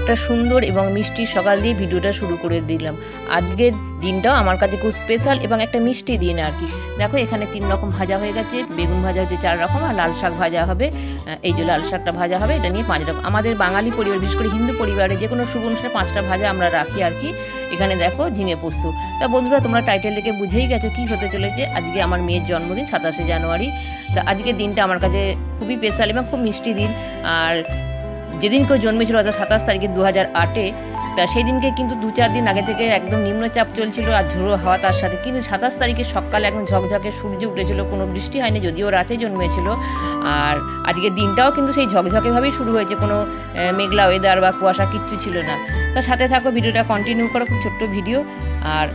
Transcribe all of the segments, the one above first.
একটা সুন্দর এবং মিষ্টি সকাল দিয়ে ভিডিওটা শুরু করে দিলাম। আজকের দিনটাও আমার কাছে খুব স্পেশাল এবং একটা মিষ্টি দিন আর কি। দেখো এখানে 3 রকম ভাজা হয়ে গেছে, বেগুন ভাজা হচ্ছে 4 রকম, আর লাল শাক ভাজা হবে। এই যে লাল শাকটা ভাজা হবে, এটা নিয়ে 5 রকম। আমাদের বাঙালি পরিবার, বিশেষ করে হিন্দু পরিবারে যে কোনো শুভ অনুষ্ঠানে 5টা ভাজা আমরা রাখি আর কি। এখানে দেখো ঝিঙে পোস্ত। তা বন্ধুরা, তোমরা টাইটেল দেখে বুঝেই গেছো কি হতে চলেছে। আজকে আমার মেয়ের জন্মদিন 27শে জানুয়ারি। তা আজকের দিনটা আমার কাছে খুবই স্পেশাল এবং খুব মিষ্টি দিন। আর যেদিন কেউ জন্মেছিল অর্থাৎ 27 তারিখে 2008-এ, তা সেই দিনকে কিন্তু 2-4 দিন আগে থেকে একদম নিম্নচাপ চলছিল আর ঝোড়ো হাওয়া তার সাথে। কিন্তু 27 তারিখে সকালে একদম ঝকঝকে সূর্য উঠেছিল, কোনো বৃষ্টি হয়নি, যদিও রাতে জন্মেছিল। আর আজকের দিনটাও কিন্তু সেই ঝকঝকেভাবেই শুরু হয়েছে, কোনো মেঘলা ওয়েদার বা কুয়াশা কিচ্ছু ছিল না। তার সাথে থাকো, ভিডিওটা কন্টিনিউ করো, খুব ছোট্ট ভিডিও। আর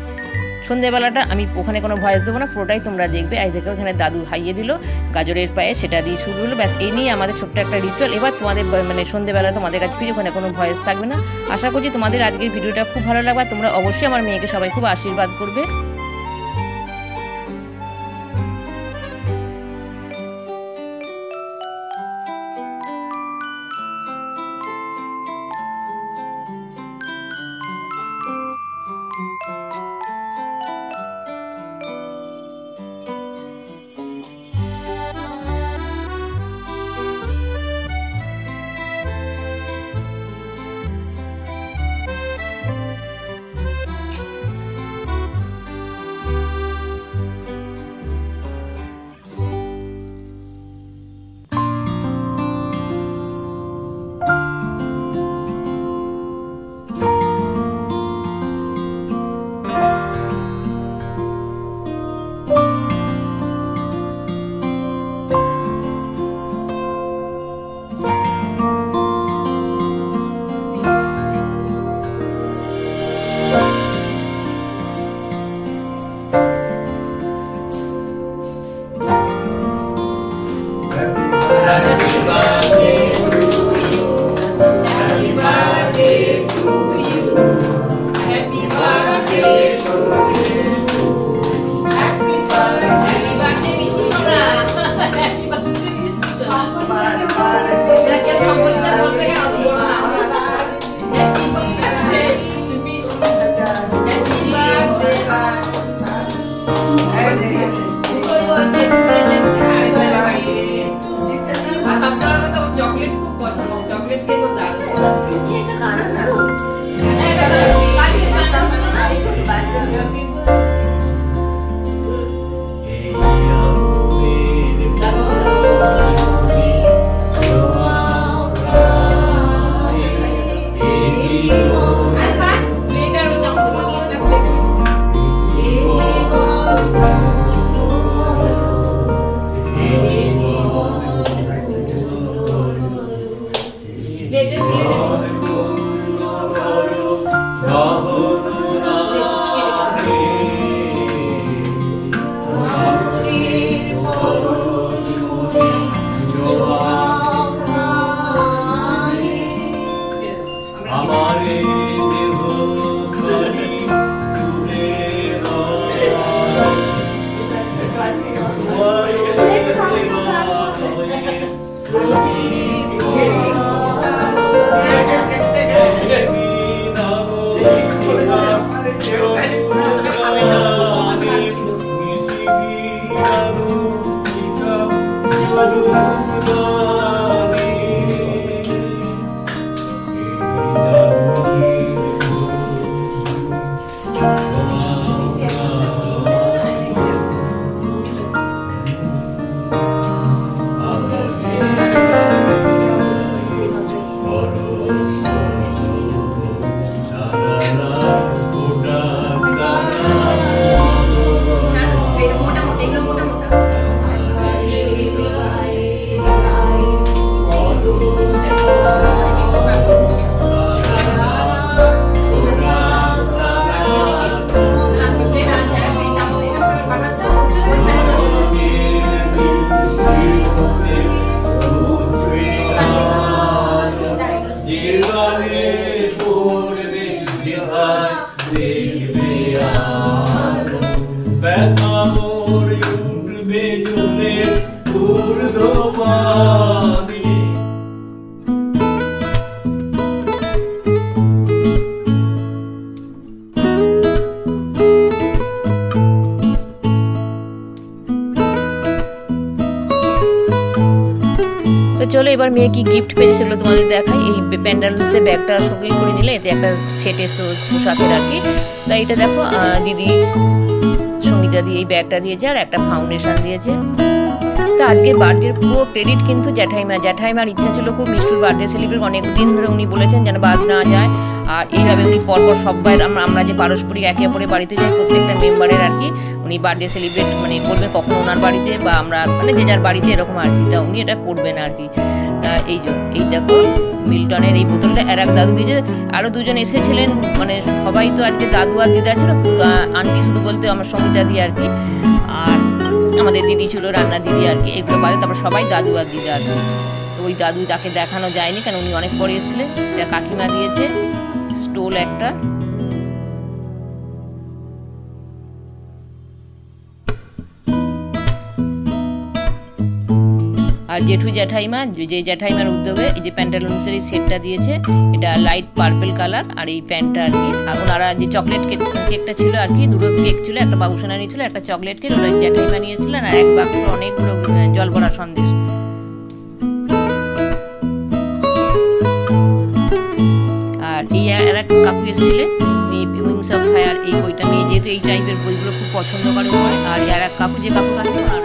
সন্ধ্যেবেলাটা আমি ওখানে কোনো ভয়েস দেবো না, পুরোটাই তোমরা দেখবে। এই দেখো এখানে দাদু খাইয়ে দিল গাজরের পায়ে, সেটা দিয়ে শুরু হলো। ব্যাস এই নিয়ে আমাদের ছোট্ট একটা রিচুয়াল। এবার তোমাদের মানে সন্ধ্যেবেলা তোমাদের কাছে ফিরে, ওখানে কোনো ভয়েস থাকবে না। আশা করছি তোমাদের আজকের ভিডিওটা খুব ভালো লাগবে। তোমরা অবশ্যই আমার মেয়েকে সবাই খুব আশীর্বাদ করবে। মেয়ে কি গিফট পেয়েছে সেগুলো তোমাদের দেখাই। এই প্যান্ডালসের ব্যাগটা সঙ্গে করে নিলে এতে একটা সেট এসতো পোশাকের আর কি। তাই এটা দেখো দিদি সঙ্গীতা দিয়ে এই ব্যাগটা দিয়েছে আর একটা ফাউন্ডেশন দিয়েছে। তো আজকে বার্থডের পুরো ক্রেডিট কিন্তু জ্যাঠাইমার ইচ্ছা ছিল খুব মিষ্টুর বার্থডে সেলিব্রেট, অনেক দিন ধরে উনি বলেছেন যেন বাদ না যায়। আর এইভাবে উনি পরপর সবাই আমরা যে পারস্পরিক একে অপরের বাড়িতে যাই প্রত্যেকটা মেম্বারের আর কি উনি বার্থডে সেলিব্রেট মানে করবেন, কখনো ওনার বাড়িতে বা আমরা মানে যে যার বাড়িতে এরকম আর কি। তা উনি এটা করবেন আর কি। এই দেখো মিল্টনের এই বোতলটা আর এক দাদু দিয়েছে, আরও দুজন এসেছিলেন, মানে সবাই তো আজকে দাদু আর দিদা ছিল, আন্টি শুধু বলতে আমার সঙ্গীতা দিয়ে আর কি, আর আমাদের দিদি ছিল রান্নার দিদি আর কি। এগুলো বাদে তারপর সবাই দাদু আর দিদা আর কি। তো ওই দাদু তাকে দেখানো যায়নি কারণ উনি অনেক পরে এসেছিলেন। এটা কাকিমা দিয়েছে স্টোল একটা। আর জেঠু জ্যাঠাইমা যে জ্যাঠাইমার উদ্যোগে এই যে প্যান্টালুন্সের এই সেটটা দিয়েছে, এটা লাইট পার্পল কালার আর এই প্যান্টটা আর কি। আর ওনারা যে চকলেট কেকটা ছিল আর কি, দুটো কেক ছিল, একটা বাবুসোনা নিয়েছিল, একটা চকলেট কেক ওরা জ্যাঠাইমা নিয়েছিলেন, আর এক বাক্স অনেকগুলো জল ভরা সন্দেশ। আর এই আর এক কাকু এসেছিলেন উইংস অফ ফায়ার এই বইটা নিয়ে, যেহেতু এই টাইপের বইগুলো খুব পছন্দ করে। আর আর এক কাকু যে কাকু কাকু আর